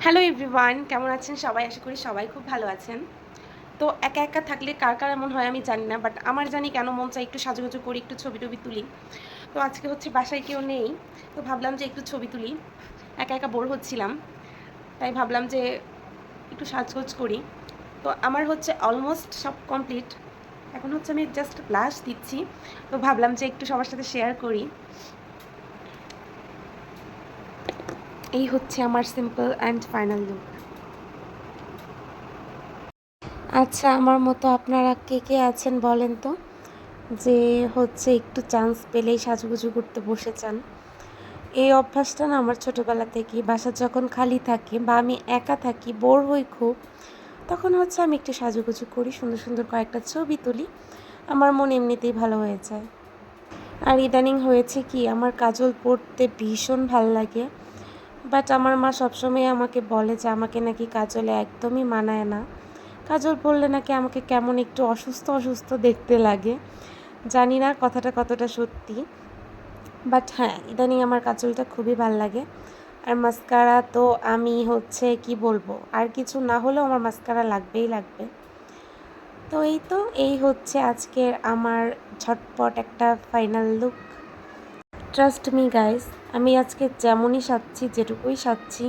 Hello everyone, কেমন আছেন সবাই? আশা করি সবাই খুব ভালো আছেন। তো একা একা থাকলে কার কার এমন হয় আমি জানি না, বাট আমার জানি কেন মন চাই একটু সাজুগুজু করি, একটু ছবি টবি তুলি। তো আজকে হচ্ছে বাসায় কেউ নেই, তো ভাবলাম যে একটু ছবি তুলি। একা একা বোর হচ্ছিলাম, তাই ভাবলাম যে একটু সাজগোজ করি। তো আমার হচ্ছে অলমোস্ট সব কমপ্লিট। এখন হচ্ছে আমি জাস্ট ব্লাশ দিচ্ছি, তো ভাবলাম যে একটু সবার সাথে শেয়ার করি। এই হচ্ছে আমার সিম্পল অ্যান্ড ফাইনাল লুক। আচ্ছা, আমার মতো আপনারা কে কে আছেন বলেন তো, যে হচ্ছে একটু চান্স পেলেই সাজুগুজু করতে বসে যান? এই অভ্যাসটা না আমার ছোটোবেলা থেকেই। বাসা যখন খালি থাকে বা আমি একা থাকি, বোর হই খুব, তখন হচ্ছে আমি একটু সাজুগুজু করি, সুন্দর সুন্দর কয়েকটা ছবি তুলি, আমার মন এমনিতেই ভালো হয়ে যায়। আর ইদানিং হয়েছে কি, আমার কাজল পরতে ভীষণ ভাল লাগে, বাট আমার মা সবসময় আমাকে বলে যে আমাকে নাকি কাজলে একদমই মানায় না। কাজল পরলে নাকি আমাকে কেমন একটু অসুস্থ অসুস্থ দেখতে লাগে। জানি না কথাটা কতটা সত্যি, বাট হ্যাঁ, ইদানিং আমার কাজলটা খুবই ভাল লাগে। আর মাস্কারা তো আমি হচ্ছে কি বলবো, আর কিছু না হলেও আমার মাস্কারা লাগবেই লাগবে। তো এই হচ্ছে আজকের আমার ঝটপট একটা final look. Trust me guys, আমি আজকে যেমনই সাজছি, যেটুকুই সাজছি,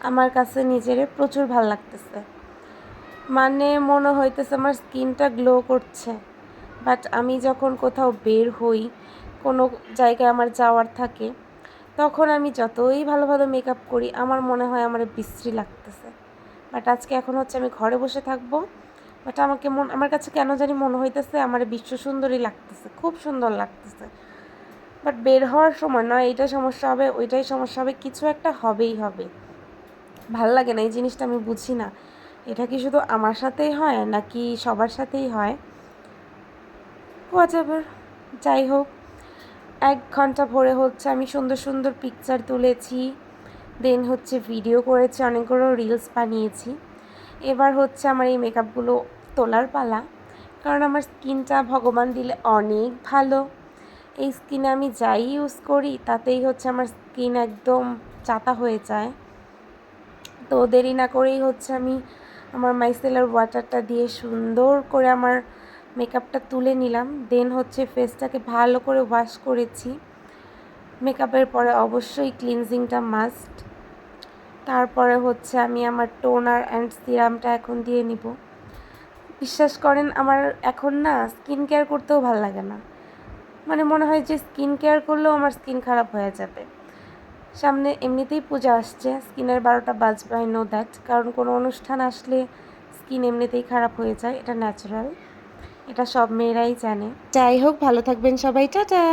আমার কাছে নিজেরে প্রচুর ভাল লাগতেছে। মানে মনে হইতেছে আমার স্কিনটা গ্লো করছে। বাট আমি যখন কোথাও বের হই, কোনো জায়গায় আমার যাওয়ার থাকে, তখন আমি যতই ভালো ভালো মেকআপ করি আমার মনে হয় আমার বিশ্রী লাগতেছে। বাট আজকে এখন হচ্ছে আমি ঘরে বসে থাকবো, বাট আমার কাছে কেন জানি মনে হইতেছে আমার বিশ্ব সুন্দরী লাগতেছে, খুব সুন্দর লাগতেছে। বাট বের হওয়ার সময় নয় এইটাই সমস্যা হবে, ওইটাই সমস্যা হবে, কিছু একটা হবেই হবে। ভাল লাগে না এই জিনিসটা, আমি বুঝি না এটা কি শুধু আমার সাথেই হয় নাকি সবার সাথেই হয়। হোয়াটএভার, যাই হোক, 1 ঘন্টা ভরে হচ্ছে আমি সুন্দর সুন্দর পিকচার তুলেছি, দেন হচ্ছে ভিডিও করেছি, অনেকগুলো রিলস বানিয়েছি। এবার হচ্ছে আমার এই মেকআপগুলো তোলার পালা, কারণ আমার স্কিনটা ভগবান দিলে অনেক ভালো। এই স্কিনে আমি যাই ইউজ করি তাতেই হচ্ছে আমার স্কিন একদম চাতা হয়ে যায়। তো দেরি না করেই হচ্ছে আমি আমার মাইসেলার ওয়াটারটা দিয়ে সুন্দর করে আমার মেকআপটা তুলে নিলাম। দেন হচ্ছে ফেসটাকে ভালো করে ওয়াশ করেছি। মেকআপের পরে অবশ্যই ক্লিনজিংটা মাস্ট। তারপরে হচ্ছে আমি আমার টোনার অ্যান্ড সিরামটা এখন দিয়ে নিব। বিশ্বাস করেন, আমার এখন না স্কিন কেয়ার করতেও ভালো লাগে না। মানে মনে হয় যে স্কিন কেয়ার করলেও আমার স্কিন খারাপ হয়ে যাবে। সামনে এমনিতেই পূজা আসছে, স্কিনের 12টা বাজবে, আই নো দ্যাট, কারণ কোনো অনুষ্ঠান আসলে স্কিন এমনিতেই খারাপ হয়ে যায়, এটা ন্যাচারাল, এটা সব মেয়েরাই জানে। যাই হোক, ভালো থাকবেন সবাই, টাটা।